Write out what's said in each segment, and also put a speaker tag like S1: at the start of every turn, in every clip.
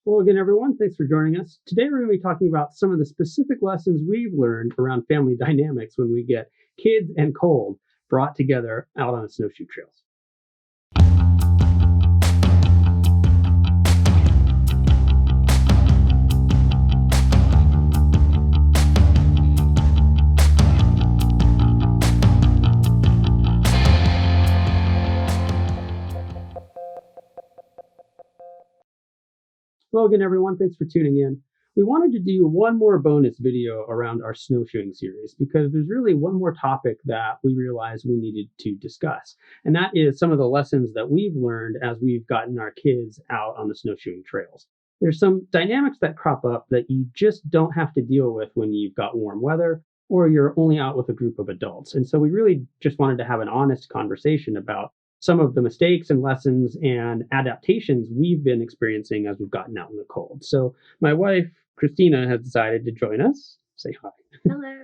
S1: Well, again, everyone, thanks for joining us. Today, we're going to be talking about some of the specific lessons we've learned around family dynamics when we get kids and cold brought together out on snowshoe trails. Well, again, everyone, thanks for tuning in. We wanted to do one more bonus video around our snowshoeing series because there's really one more topic that we realized we needed to discuss. And that is some of the lessons that we've learned as we've gotten our kids out on the snowshoeing trails. There's some dynamics that crop up that you just don't have to deal with when you've got warm weather or you're only out with a group of adults. And so we really just wanted to have an honest conversation about some of the mistakes and lessons and adaptations we've been experiencing as we've gotten out in the cold. So my wife, Christina, has decided to join us. Say hi.
S2: Hello.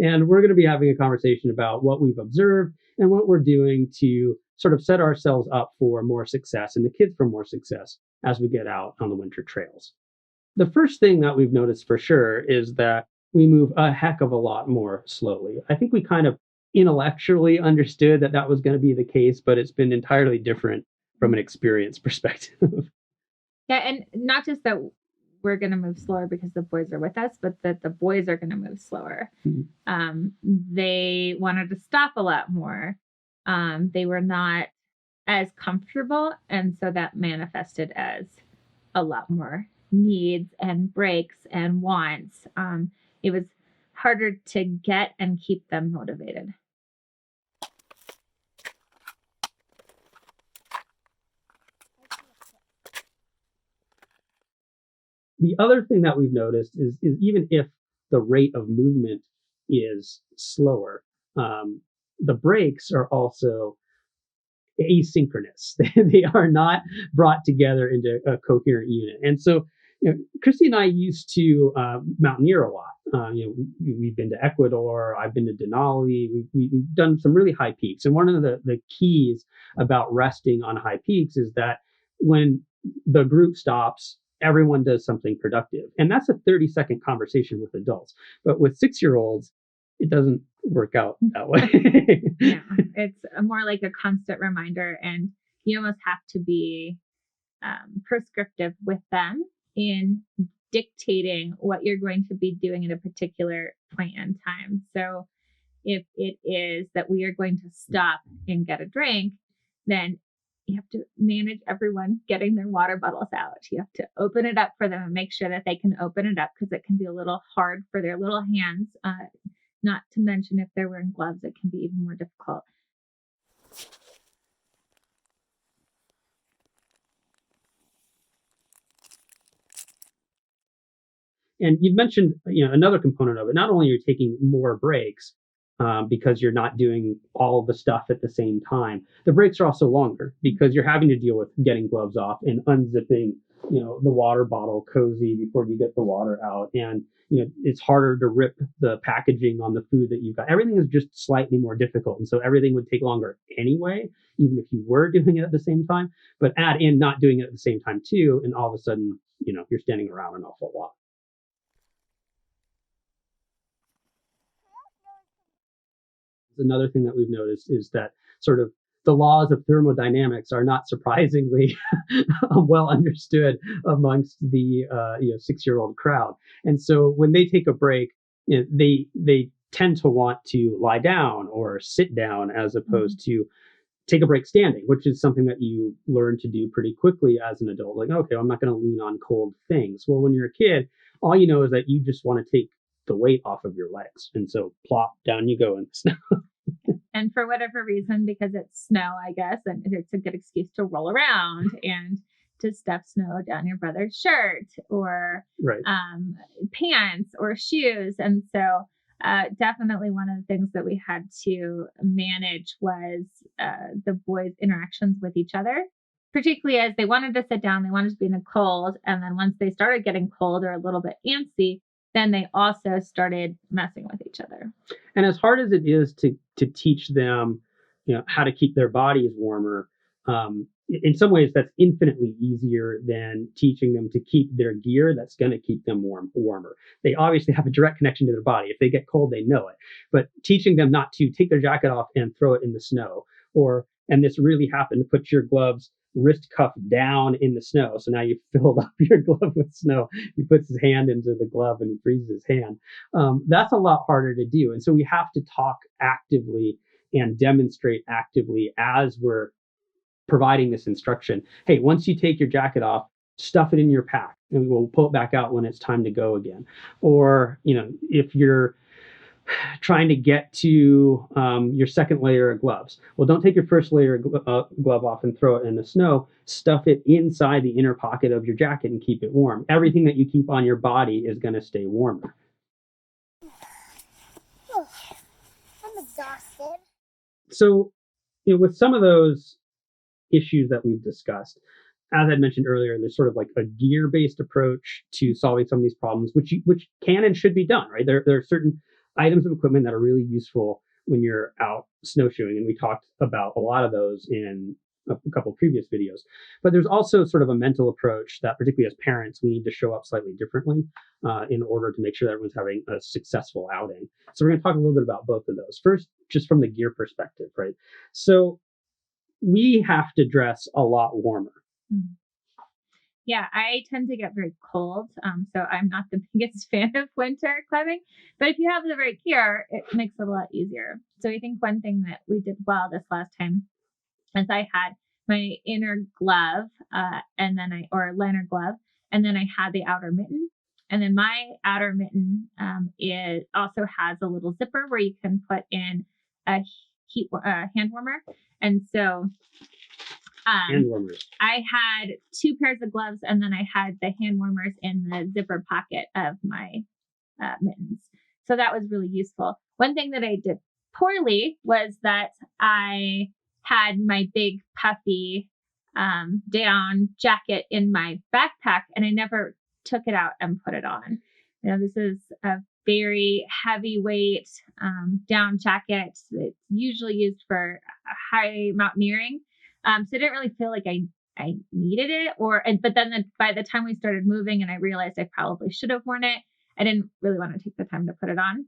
S1: And we're going to be having a conversation about what we've observed and what we're doing to sort of set ourselves up for more success and the kids for more success as we get out on the winter trails. The first thing that we've noticed for sure is that we move a heck of a lot more slowly. I think we kind of intellectually understood that that was going to be the case, but it's been entirely different from an experience perspective.
S2: Yeah, and not just that we're going to move slower because the boys are with us, but that the boys are going to move slower.
S1: Mm-hmm.
S2: They wanted to stop a lot more. They were not as comfortable, and so that manifested as a lot more needs and breaks and wants. It was harder to get and keep them motivated.
S1: The other thing that we've noticed is even if the rate of movement is slower, the breaks are also asynchronous. They are not brought together into a coherent unit. And so, Christy and I used to mountaineer a lot. We've been to Ecuador. I've been to Denali. We've done some really high peaks. And one of the keys about resting on high peaks is that when the group stops, everyone does something productive. And that's a 30-second conversation with adults. But with 6-year-olds, it doesn't work out that way.
S2: Yeah, it's more like a constant reminder, and you almost have to be prescriptive with them in dictating what you're going to be doing at a particular point in time. So if it is that we are going to stop and get a drink, then you have to manage everyone getting their water bottles out. You have to open it up for them and make sure that they can open it up, because it can be a little hard for their little hands. Not to mention if they're wearing gloves, it can be even more difficult.
S1: And you mentioned, another component of it. Not only are you taking more breaks because you're not doing all the stuff at the same time, the breaks are also longer because you're having to deal with getting gloves off and unzipping, the water bottle cozy before you get the water out. And, it's harder to rip the packaging on the food that you've got. Everything is just slightly more difficult. And so everything would take longer anyway, even if you were doing it at the same time. But add in not doing it at the same time too, and all of a sudden, you're standing around an awful lot. Another thing that we've noticed is that sort of the laws of thermodynamics are not surprisingly well understood amongst the 6-year-old crowd. And so when they take a break, they tend to want to lie down or sit down as opposed to take a break standing, which is something that you learn to do pretty quickly as an adult. Like, okay, I'm not going to lean on cold things. Well, when you're a kid, all you know is that you just want to take the weight off of your legs. And so plop, down you go in the snow.
S2: And for whatever reason, because it's snow, I guess, and it's a good excuse to roll around and to stuff snow down your brother's shirt or
S1: right.
S2: Pants or shoes. And so definitely one of the things that we had to manage was the boys' interactions with each other, particularly as they wanted to sit down, they wanted to be in the cold. And then once they started getting cold or a little bit antsy, then they also started messing with each other.
S1: And as hard as it is to teach them, how to keep their bodies warmer, in some ways, that's infinitely easier than teaching them to keep their gear that's going to keep them warmer. They obviously have a direct connection to their body. If they get cold, they know it. But teaching them not to take their jacket off and throw it in the snow, or, and this really happened, put your gloves wrist cuff down in the snow. So now you filled up your glove with snow. He puts his hand into the glove and he freezes his hand. That's a lot harder to do. And so we have to talk actively and demonstrate actively as we're providing this instruction. Hey, once you take your jacket off, stuff it in your pack and we'll pull it back out when it's time to go again. Or, if you're trying to get to your second layer of gloves, well, don't take your first layer of glove off and throw it in the snow. Stuff it inside the inner pocket of your jacket and keep it warm. Everything that you keep on your body is going to stay warmer.
S3: I'm exhausted.
S1: So, with some of those issues that we've discussed, as I mentioned earlier, there's sort of like a gear-based approach to solving some of these problems, which can and should be done, right? There are certain items of equipment that are really useful when you're out snowshoeing, and we talked about a lot of those in a couple of previous videos. But there's also sort of a mental approach that, particularly as parents, we need to show up slightly differently in order to make sure that everyone's having a successful outing. So we're going to talk a little bit about both of those. First, just from the gear perspective, right? So we have to dress a lot warmer.
S2: Mm-hmm. Yeah, I tend to get very cold, so I'm not the biggest fan of winter climbing. But if you have the right gear, it makes it a lot easier. So I think one thing that we did well this last time is I had my inner glove, or liner glove, and then I had the outer mitten. And then my outer mitten it also has a little zipper where you can put in a hand warmer. And so
S1: hand warmers.
S2: I had 2 pairs of gloves, and then I had the hand warmers in the zipper pocket of my mittens. So that was really useful. One thing that I did poorly was that I had my big puffy down jacket in my backpack, and I never took it out and put it on. This is a very heavyweight down jacket. It's usually used for high mountaineering. So I didn't really feel like I needed it, but then by the time we started moving and I realized I probably should have worn it, I didn't really want to take the time to put it on.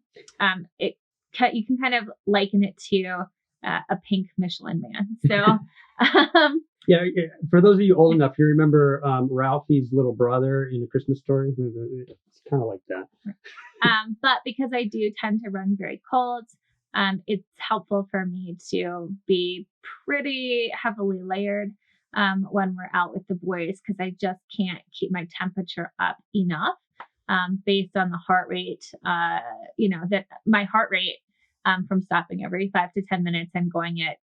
S2: You can kind of liken it to a pink Michelin Man. So,
S1: yeah, for those of you old enough, you remember Ralphie's little brother in A Christmas Story? It's kind of like that.
S2: But because I do tend to run very cold, it's helpful for me to be pretty heavily layered when we're out with the boys, because I just can't keep my temperature up enough based on the heart rate, that my heart rate from stopping every 5 to 10 minutes and going at,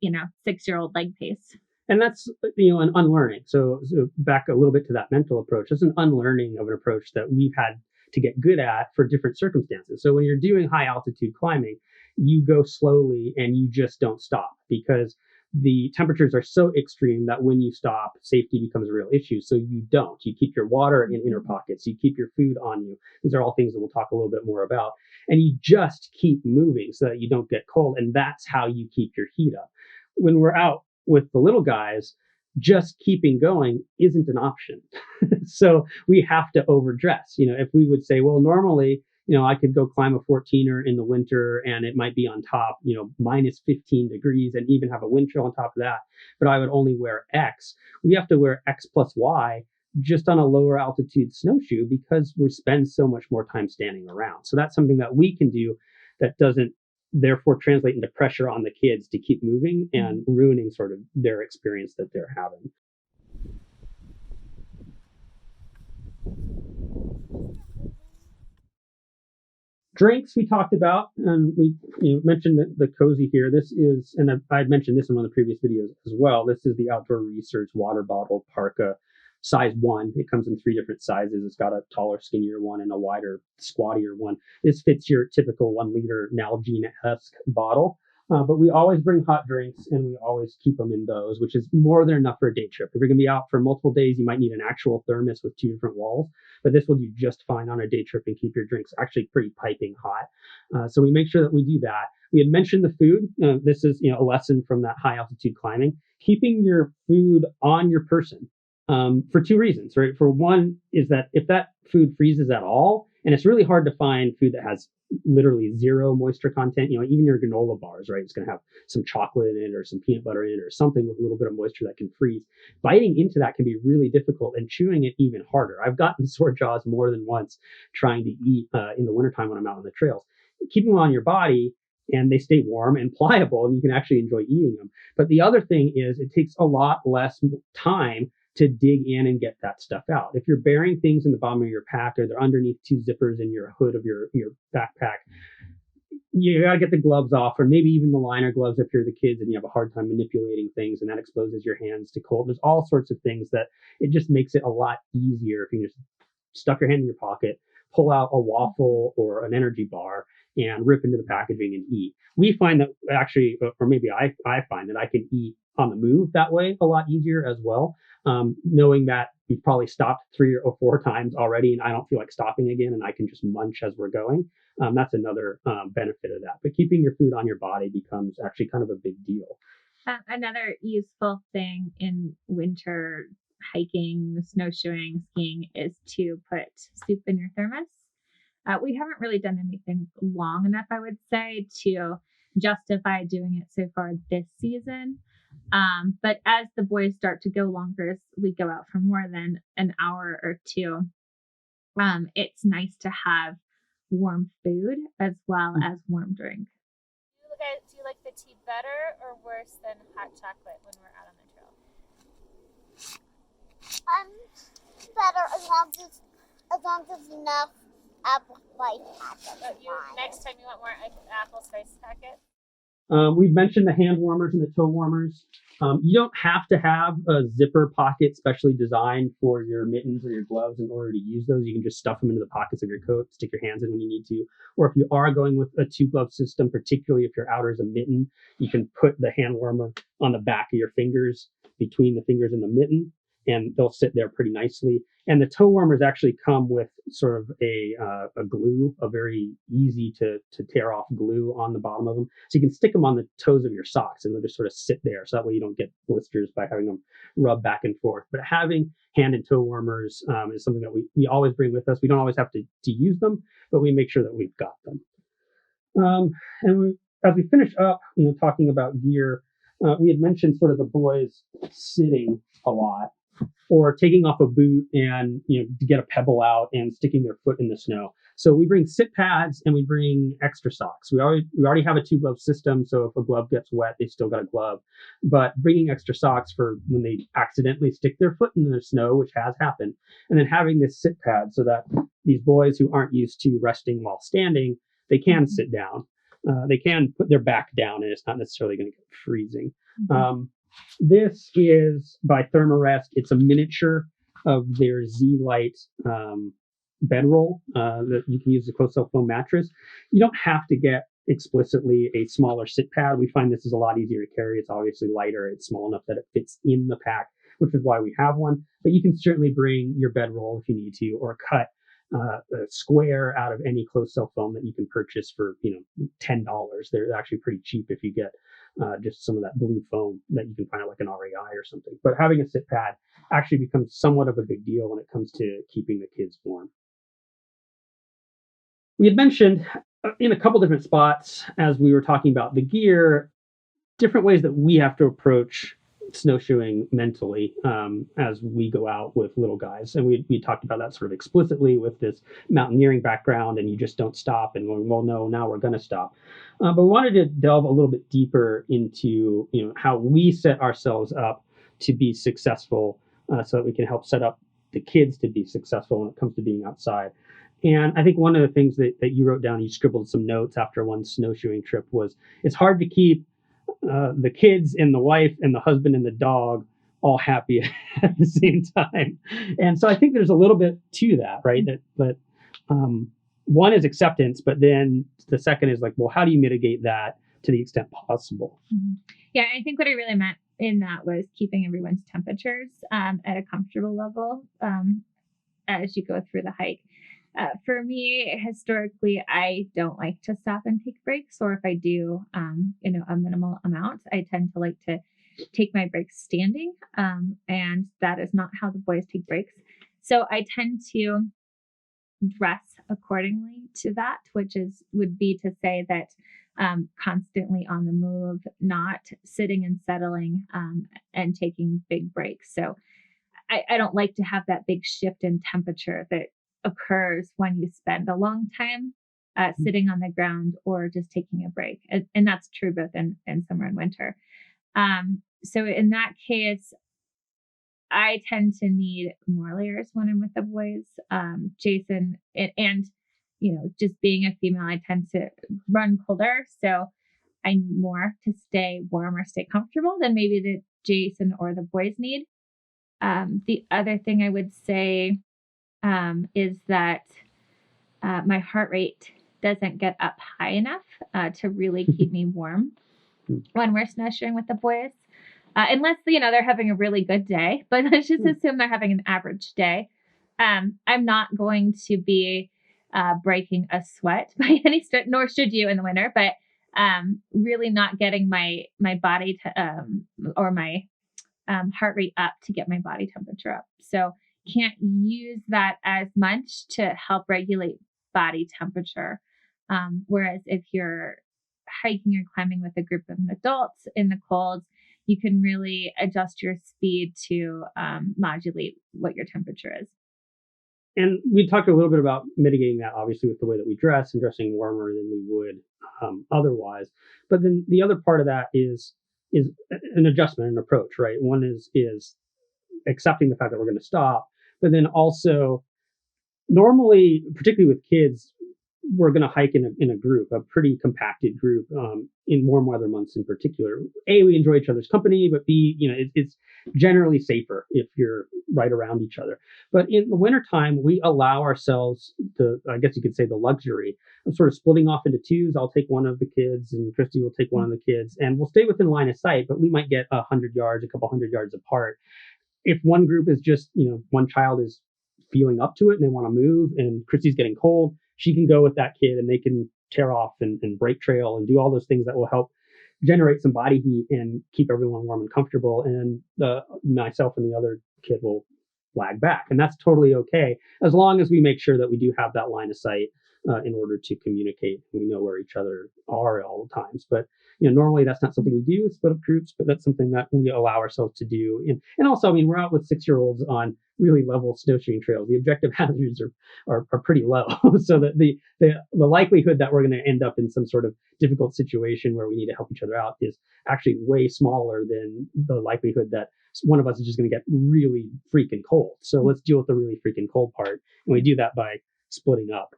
S2: 6-year-old leg pace.
S1: And that's, an unlearning. So back a little bit to that mental approach. That's an unlearning of an approach that we've had to get good at for different circumstances. So when you're doing high altitude climbing, you go slowly and you just don't stop, because the temperatures are so extreme that when you stop, safety becomes a real issue. So you don't. You keep your water in inner pockets. You keep your food on you. These are all things that we'll talk a little bit more about. And you just keep moving so that you don't get cold. And that's how you keep your heat up. When we're out with the little guys, just keeping going isn't an option. So we have to overdress. If we would say, well, normally, I could go climb a 14er in the winter and it might be on top, minus 15 degrees and even have a wind chill on top of that, but I would only wear X. We have to wear X plus Y just on a lower altitude snowshoe because we spend so much more time standing around. So that's something that we can do that doesn't therefore translate into pressure on the kids to keep moving and ruining sort of their experience that they're having. Drinks we talked about, and we mentioned the cozy here. This is, and I'd mentioned this in one of the previous videos as well, this is the Outdoor Research water bottle parka size 1. It comes in 3 different sizes. It's got a taller, skinnier one and a wider, squattier one. This fits your typical 1 liter Nalgene-esque bottle. But we always bring hot drinks and we always keep them in those, which is more than enough for a day trip. If you're going to be out for multiple days, you might need an actual thermos with 2 different walls, but this will do just fine on a day trip and keep your drinks actually pretty piping hot. So we make sure that we do that. We had mentioned the food. This is a lesson from that high altitude climbing. Keeping your food on your person for 2 reasons, right? For one is that if that food freezes at all, and it's really hard to find food that has literally zero moisture content, even your granola bars, right? It's going to have some chocolate in it or some peanut butter in it or something with a little bit of moisture that can freeze. Biting into that can be really difficult and chewing it even harder. I've gotten sore jaws more than once trying to eat in the wintertime when I'm out on the trails. Keeping them on your body and they stay warm and pliable and you can actually enjoy eating them. But the other thing is it takes a lot less time to dig in and get that stuff out. If you're bearing things in the bottom of your pack or they're underneath 2 zippers in your hood of your backpack, you got to get the gloves off, or maybe even the liner gloves if you're the kids and you have a hard time manipulating things and that exposes your hands to cold. There's all sorts of things that it just makes it a lot easier if you just stuff your hand in your pocket, pull out a waffle or an energy bar and rip into the packaging and eat. We find that actually, or maybe I find that I can eat on the move that way a lot easier as well. Knowing that we've probably stopped 3 or 4 times already and I don't feel like stopping again and I can just munch as we're going. That's another benefit of that. But keeping your food on your body becomes actually kind of a big deal.
S2: Another useful thing in winter hiking, snowshoeing, skiing is to put soup in your thermos. We haven't really done anything long enough, I would say, to justify doing it so far this season. But as the boys start to go longer, as we go out for more than an hour or 2, it's nice to have warm food as well as warm drink.
S4: Do you like the tea better or worse than hot chocolate when we're out on the trail?
S3: Better as long as enough apple spice packet.
S4: Next time you want more apple spice packet?
S1: We've mentioned the hand warmers and the toe warmers. You don't have to have a zipper pocket specially designed for your mittens or your gloves in order to use those. You can just stuff them into the pockets of your coat, stick your hands in when you need to. Or if you are going with a 2-glove system, particularly if your outer is a mitten, you can put the hand warmer on the back of your fingers, between the fingers and the mitten, and they'll sit there pretty nicely. And the toe warmers actually come with sort of a glue, a very easy to tear off glue on the bottom of them. So you can stick them on the toes of your socks and they'll just sort of sit there. So that way you don't get blisters by having them rub back and forth. But having hand and toe warmers is something that we always bring with us. We don't always have to use them, but we make sure that we've got them. As we finish up, talking about gear, we had mentioned sort of the boys sitting a lot, or taking off a boot and to get a pebble out and sticking their foot in the snow. So we bring sit pads and we bring extra socks. We already have a 2-glove system, so if a glove gets wet, they still got a glove. But bringing extra socks for when they accidentally stick their foot in the snow, which has happened, and then having this sit pad so that these boys who aren't used to resting while standing, they can sit down. They can put their back down, and it's not necessarily going to get freezing. This is by Thermarest. It's a miniature of their Z-Lite bedroll that you can use as a closed-cell foam mattress. You don't have to get explicitly a smaller sit pad. We find this is a lot easier to carry. It's obviously lighter. It's small enough that it fits in the pack, which is why we have one. But you can certainly bring your bedroll if you need to, or cut a square out of any closed-cell foam that you can purchase for $10. They're actually pretty cheap if you get just some of that blue foam that you can find at like an REI or something. But having a sit pad actually becomes somewhat of a big deal when it comes to keeping the kids warm. We had mentioned in a couple different spots as we were talking about the gear, different ways that we have to approach snowshoeing mentally as we go out with little guys. And we talked about that sort of explicitly with this mountaineering background, and you just don't stop and going, well, no, now we're going to stop. But we wanted to delve a little bit deeper into how we set ourselves up to be successful so that we can help set up the kids to be successful when it comes to being outside. And I think one of the things that you wrote down, you scribbled some notes after one snowshoeing trip, was it's hard to keep the kids and the wife and the husband and the dog all happy at the same time. And so I think there's a little bit to that, right? That one is acceptance, but then the second is like, well, how do you mitigate that to the extent possible.
S2: Yeah, I think what I really meant in that was keeping everyone's temperatures at a comfortable level as you go through the hike. For me, historically, I don't like to stop and take breaks, or if I do, a minimal amount, I tend to like to take my breaks standing, and that is not how the boys take breaks. So I tend to dress accordingly to that, would be to say that constantly on the move, not sitting and settling, and taking big breaks. So I don't like to have that big shift in temperature that occurs when you spend a long time sitting on the ground or just taking a break. And that's true both in summer and winter. So in that case, I tend to need more layers when I'm with the boys. Jason, and just being a female, I tend to run colder. So I need more to stay warm or stay comfortable than maybe that Jason or the boys need. The other thing I would say is that my heart rate doesn't get up high enough to really keep me warm when we're snowshoeing with the boys. Unless, they're having a really good day, but let's just assume they're having an average day. I'm not going to be breaking a sweat by any stretch, nor should you in the winter, but really not getting my body to, or my heart rate up to get my body temperature up. So can't use that as much to help regulate body temperature. Whereas if you're hiking or climbing with a group of adults in the cold, you can really adjust your speed to modulate what your temperature is.
S1: And we talked a little bit about mitigating that, obviously, with the way that we dress and dressing warmer than we would otherwise. But then the other part of that is an adjustment, an approach, right? One is accepting the fact that we're going to stop, but then also normally, particularly with kids, we're going to hike in a group, a pretty compacted group, in warm weather months in particular. A, we enjoy each other's company, but B, it's generally safer if you're right around each other. But in the wintertime, we allow ourselves I guess you could say, the luxury of sort of splitting off into twos. I'll take one of the kids and Christy will take one of the kids, and we'll stay within line of sight, but we might get 100 yards, a couple hundred yards apart. If one group is just, one child is feeling up to it and they want to move and Christy's getting cold, she can go with that kid and they can tear off and break trail and do all those things that will help generate some body heat and keep everyone warm and comfortable. And myself and the other kid will lag back. And that's totally okay, as long as we make sure that we do have that line of sight in order to communicate. We know where each other are at all times. But normally that's not something you do, split up groups, but that's something that we allow ourselves to do. And also, we're out with 6-year-olds on really level snowshoeing trails. The objective hazards are pretty low, so that the likelihood that we're going to end up in some sort of difficult situation where we need to help each other out is actually way smaller than the likelihood that one of us is just going to get really freaking cold. So let's deal with the really freaking cold part, and we do that by splitting up.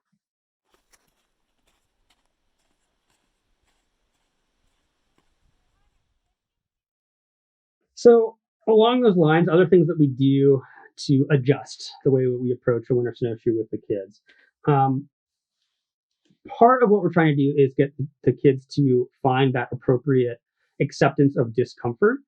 S1: So along those lines, other things that we do to adjust the way we approach a winter snowshoe with the kids. Part of what we're trying to do is get the kids to find that appropriate acceptance of discomfort.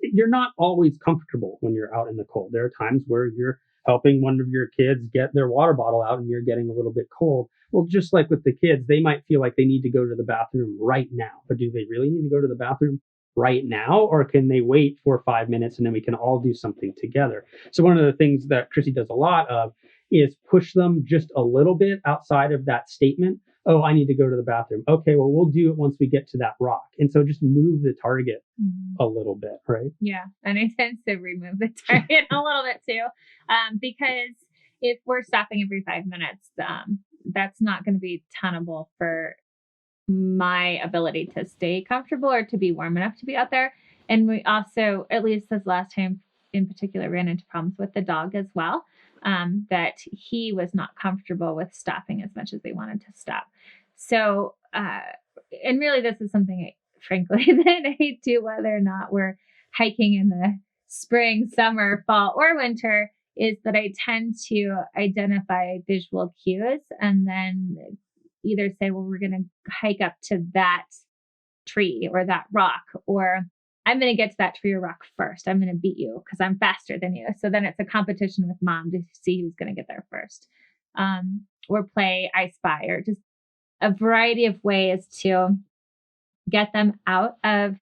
S1: You're not always comfortable when you're out in the cold. There are times where you're helping one of your kids get their water bottle out and you're getting a little bit cold. Well, just like with the kids, they might feel like they need to go to the bathroom right now. But do they really need to go to the bathroom right now? Or can they wait for 5 minutes and then we can all do something together? So one of the things that Chrissy does a lot of is push them just a little bit outside of that statement. Oh, I need to go to the bathroom. Okay, well, we'll do it once we get to that rock. And so just move the target a little bit, right?
S2: Yeah. And I tend to remove the target a little bit too, because if we're stopping every 5 minutes, that's not going to be tenable for my ability to stay comfortable or to be warm enough to be out there. And we also, at least this last time in particular, ran into problems with the dog as well, that he was not comfortable with stopping as much as they wanted to stop. So, and really this is something, frankly, that I do, whether or not we're hiking in the spring, summer, fall, or winter, is that I tend to identify visual cues and then either say, well, we're going to hike up to that tree or that rock, or I'm going to get to that tree or rock first. I'm going to beat you because I'm faster than you. So then it's a competition with mom to see who's going to get there first. Or play I Spy, or just a variety of ways to get them out of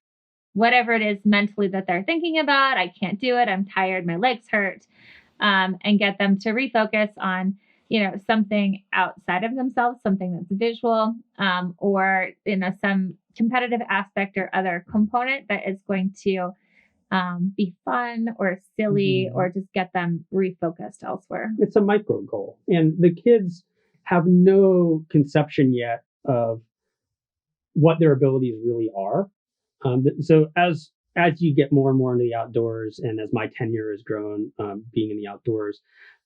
S2: whatever it is mentally that they're thinking about. I can't do it. I'm tired. My legs hurt. And get them to refocus on, something outside of themselves, something that's visual, or, some competitive aspect or other component that is going to be fun or silly, or just get them refocused elsewhere.
S1: It's a micro goal. And the kids have no conception yet of what their abilities really are. So as you get more and more into the outdoors, and as my tenure has grown, being in the outdoors,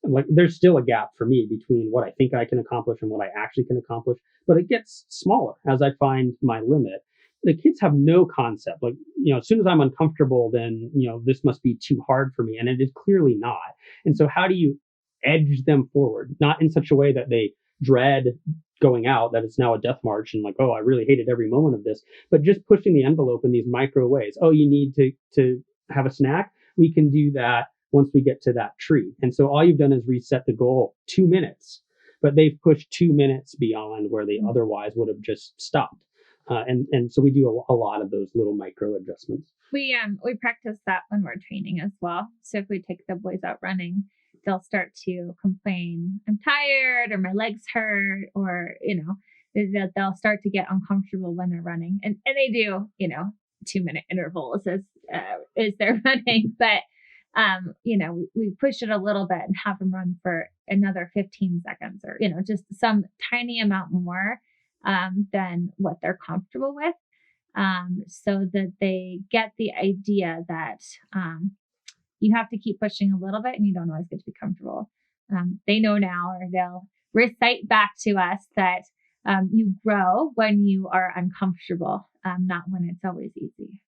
S1: like there's still a gap for me between what I think I can accomplish and what I actually can accomplish, but it gets smaller as I find my limit. The kids have no concept. Like, as soon as I'm uncomfortable, then, this must be too hard for me. And it is clearly not. And so how do you edge them forward? Not in such a way that they dread going out, that it's now a death march and like, oh, I really hated every moment of this, but just pushing the envelope in these micro ways. Oh, you need to have a snack? We can do that once we get to that tree. And so all you've done is reset the goal 2 minutes, but they've pushed 2 minutes beyond where they otherwise would have just stopped. And so we do a lot of those little micro adjustments.
S2: We practice that when we're training as well. So if we take the boys out running, they'll start to complain, I'm tired, or my legs hurt, or, they'll start to get uncomfortable when they're running. And they do, 2-minute intervals as they're running. But, we push it a little bit and have them run for another 15 seconds or, just some tiny amount more than what they're comfortable with, so that they get the idea that you have to keep pushing a little bit and you don't always get to be comfortable. They know now, or they'll recite back to us that you grow when you are uncomfortable, not when it's always easy.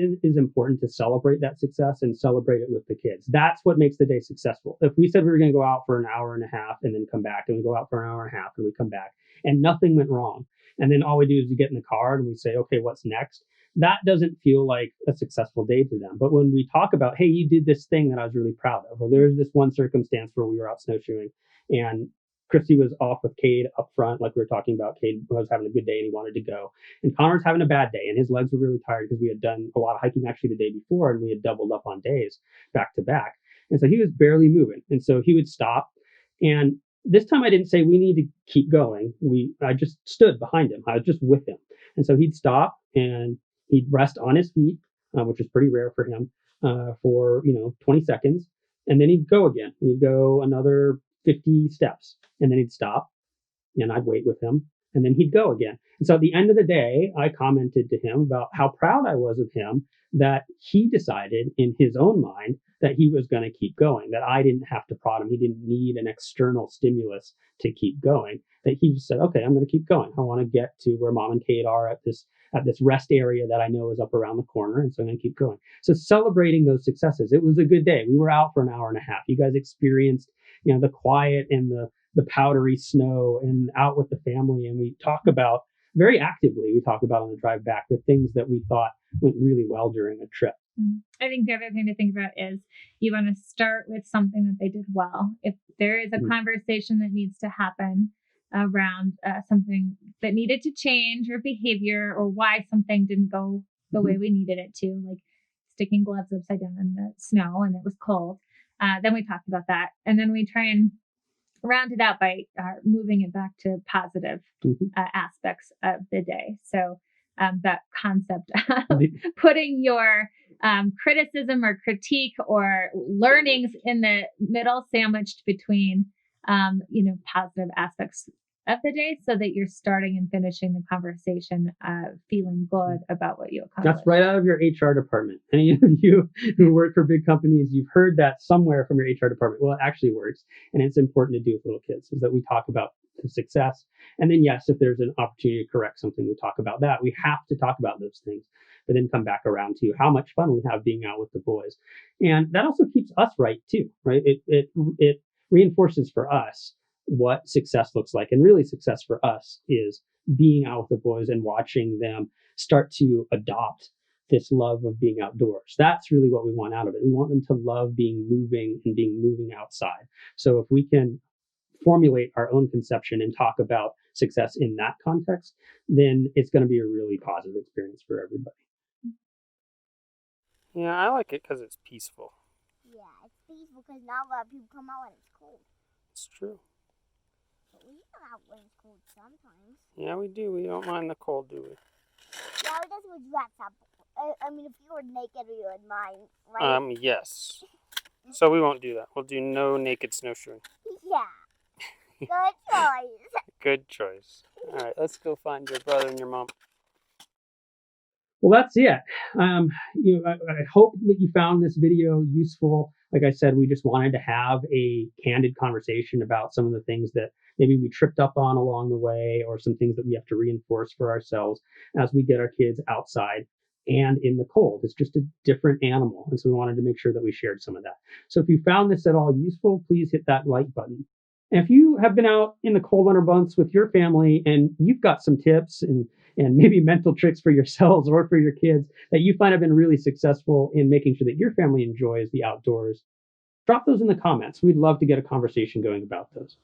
S1: It is important to celebrate that success and celebrate it with the kids. That's what makes the day successful. If we said we were going to go out for an hour and a half and then come back, and we go out for an hour and a half and we come back and nothing went wrong, and then all we do is we get in the car and we say, okay, what's next? That doesn't feel like a successful day to them. But when we talk about, hey, you did this thing that I was really proud of, or there's this one circumstance where we were out snowshoeing and Christy was off with Cade up front, like we were talking about. Cade was having a good day and he wanted to go. And Connor was having a bad day and his legs were really tired because we had done a lot of hiking actually the day before and we had doubled up on days back to back. And so he was barely moving. And so he would stop. And this time I didn't say we need to keep going. I just stood behind him. I was just with him. And so he'd stop and he'd rest on his feet, which is pretty rare for him, for 20 seconds. And then he'd go again. He'd go another 50 steps, and then he'd stop and I'd wait with him, and then he'd go again. And so at the end of the day, I commented to him about how proud I was of him, that he decided in his own mind that he was going to keep going, that I didn't have to prod him. He didn't need an external stimulus to keep going, that he just said, okay, I'm going to keep going. I want to get to where Mom and Cade are at this rest area that I know is up around the corner. And so I'm going to keep going. So celebrating those successes. It was a good day. We were out for an hour and a half. You guys experienced, the quiet and the powdery snow and out with the family. And we talk about very actively, we talk about on the drive back, the things that we thought went really well during a trip.
S2: I think the other thing to think about is you want to start with something that they did well. If there is a conversation that needs to happen around something that needed to change or behavior, or why something didn't go the way we needed it to, like sticking gloves upside down in the snow and it was cold, then we talk about that. And then we try and round it out by moving it back to positive aspects of the day. So that concept of putting your criticism or critique or learnings in the middle, sandwiched between, positive aspects of the day, so that you're starting and finishing the conversation feeling good about what you accomplished.
S1: That's right out of your HR department. Any of you who work for big companies, you've heard that somewhere from your HR department. Well, it actually works. And it's important to do with little kids, is that we talk about to success. And then, yes, if there's an opportunity to correct something, we talk about that. We have to talk about those things, but then come back around to how much fun we have being out with the boys. And that also keeps us right too, right? It reinforces for us what success looks like. And really, success for us is being out with the boys and watching them start to adopt this love of being outdoors. That's really what we want out of it. We want them to love being moving outside. So if we can formulate our own conception and talk about success in that context, then it's going to be a really positive experience for everybody.
S5: Yeah, I like it because it's peaceful.
S3: Yeah, it's peaceful because not a lot of people come out when it's cold.
S5: It's true.
S3: But we come out when it's cold sometimes.
S5: Yeah, we do. We don't mind the cold, do we?
S3: Yeah, we just would dress up. I mean, if you were naked, we would mind, right?
S5: Yes. So we won't do that. We'll do no naked snowshoeing.
S3: Yeah. Good choice.
S5: Good choice. All right, let's go find your brother and your mom.
S1: Well, that's it. I hope that you found this video useful. Like I said, we just wanted to have a candid conversation about some of the things that maybe we tripped up on along the way, or some things that we have to reinforce for ourselves as we get our kids outside and in the cold. It's just a different animal. And so we wanted to make sure that we shared some of that. So if you found this at all useful, please hit that like button. And if you have been out in the cold winter months with your family and you've got some tips and maybe mental tricks for yourselves or for your kids that you find have been really successful in making sure that your family enjoys the outdoors, drop those in the comments. We'd love to get a conversation going about those.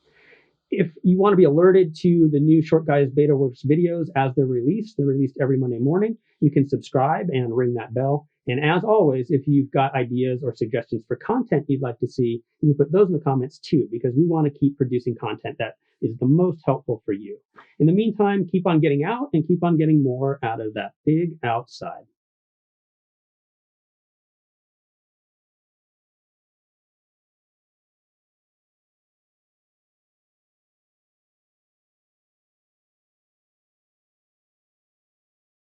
S1: If you want to be alerted to the new Short Guys Beta Works videos as they're released every Monday morning, you can subscribe and ring that bell. And as always, if you've got ideas or suggestions for content you'd like to see, you can put those in the comments too, because we want to keep producing content that is the most helpful for you. In the meantime, keep on getting out and keep on getting more out of that big outside.